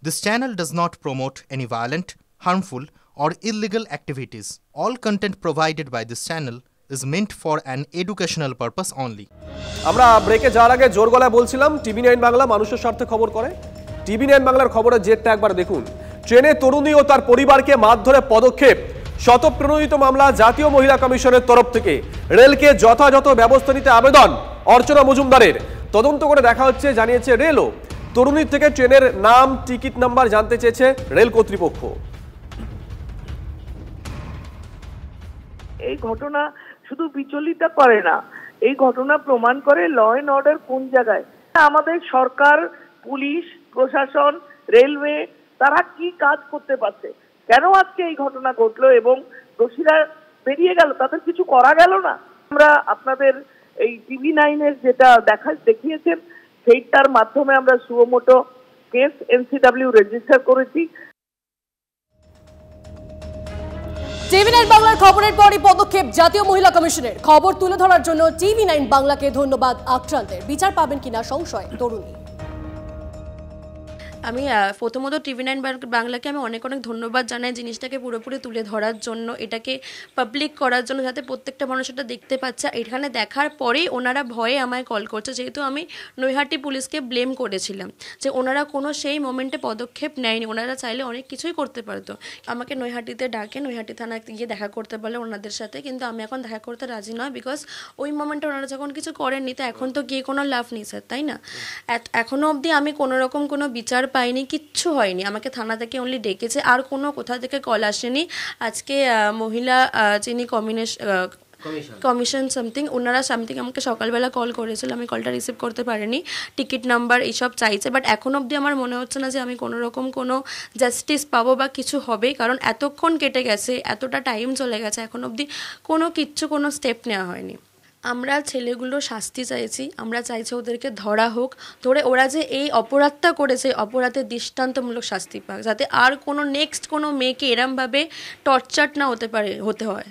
This channel does not promote any violent, harmful, or illegal activities. All content provided by this channel is meant for an educational purpose only. আমরা ব্রেকে যাওয়ার আগে জোর গলায় বলছিলাম টিভি9 বাংলা মানুষের স্বার্থে খবর করে। টিভি9 বাংলার খবরের জেরটা একবার দেখুন। ট্রেনে তরুণী ও তার পরিবারকে মারধরে পদক্ষেপ, শতপ্রণোদিত মামলা জাতীয় মহিলা কমিশনের তরফ থেকে রেলকে যথাযথ ব্যবস্থা নিতে আবেদন অর্চনা মজুমদারের। তদন্ত করে দেখা হচ্ছে, জানিয়েছে রেলও। তরুণীর থেকে ট্রেনের নাম, টিকিট নাম্বার জানতে চেয়েছে রেল কর্তৃপক্ষ। এই ঘটনা শুধু বিচলিত করে না, এই ঘটনা প্রমাণ করে ল এন্ড অর্ডার কোন জায়গায়। আমাদের সরকার, পুলিশ, প্রশাসন, রেলওয়ে তারা কি কাজ করতে পারছে, কেন আজকে এই ঘটনা ঘটলো এবং দোষীরা বেরিয়ে গেল, তাদের কিছু করা গেল না। আমরা আপনাদের এই টিভি9 যেটা দেখিয়েছেন সেইটার মাধ্যমে আমরা সুমোটো কেস এনসিডব্লিউ রেজিস্টার করেছি। টিভি9 বাংলার খবরের পরই পদক্ষেপ জাতীয় মহিলা কমিশনের। খবর তুলে ধরার জন্য টিভি9 বাংলাকে ধন্যবাদ আক্রান্তের। বিচার পাবেন কিনা সংশয় তরুণী। আমি প্রথমত টিভি9 বাংলাকে আমি অনেক ধন্যবাদ জানাই জিনিসটাকে পুরোপুরি তুলে ধরার জন্য, এটাকে পাবলিক করার জন্য, যাতে প্রত্যেকটা মানুষ এটা দেখতে পাচ্ছে। এখানে দেখার পরেই ওনারা ভয়ে আমায় কল করছে, যেহেতু আমি নৈহাটি পুলিশকে ব্লেম করেছিলাম যে ওনারা কোনো সেই মোমেন্টে পদক্ষেপ নেয়নি। ওনারা চাইলে অনেক কিছুই করতে পারতো। আমাকে নৈহাটিতে ডাকে, নৈহাটি থানায় গিয়ে দেখা করতে বলে ওনাদের সাথে, কিন্তু আমি এখন দেখা করতে রাজি নয়, বিকজ ওই মোমেন্টে ওনারা যখন কিছু করেননি তো এখন তো গিয়ে কোনো লাভ নেই স্যার, তাই না? এখনও অবধি আমি কোনো রকম কোনো বিচার পাইনি, কিচ্ছু হয়নি। আমাকে থানা থেকে অনলি ডেকেছে, আর কোনো কোথা থেকে কল আসেনি। আজকে মহিলা যিনি কমিশন সামথিং আমাকে সকালবেলা কল করেছিল, আমি কলটা রিসিভ করতে পারিনি। টিকিট নাম্বার এইসব চাইছে, বাট এখন অবধি আমার মনে হচ্ছে না যে আমি কোনো রকম কোনো জাস্টিস পাবো বা কিছু হবে, কারণ এতক্ষণ কেটে গেছে, এতটা টাইম চলে গেছে, এখন অবধি কোনো স্টেপ নেওয়া হয়নি। আমরা ছেলেগুলো শাস্তি চাইছি, আমরা চাইছি ওদেরকে ধরা হোক, ধরে ওরা যে এই অপরাধটা করেছে অপরাধের দৃষ্টান্তমূলক শাস্তি পাক, যাতে আর কোনো নেক্সট কোনো মেয়েকে এরমভাবে টর্চার না হতে হয়।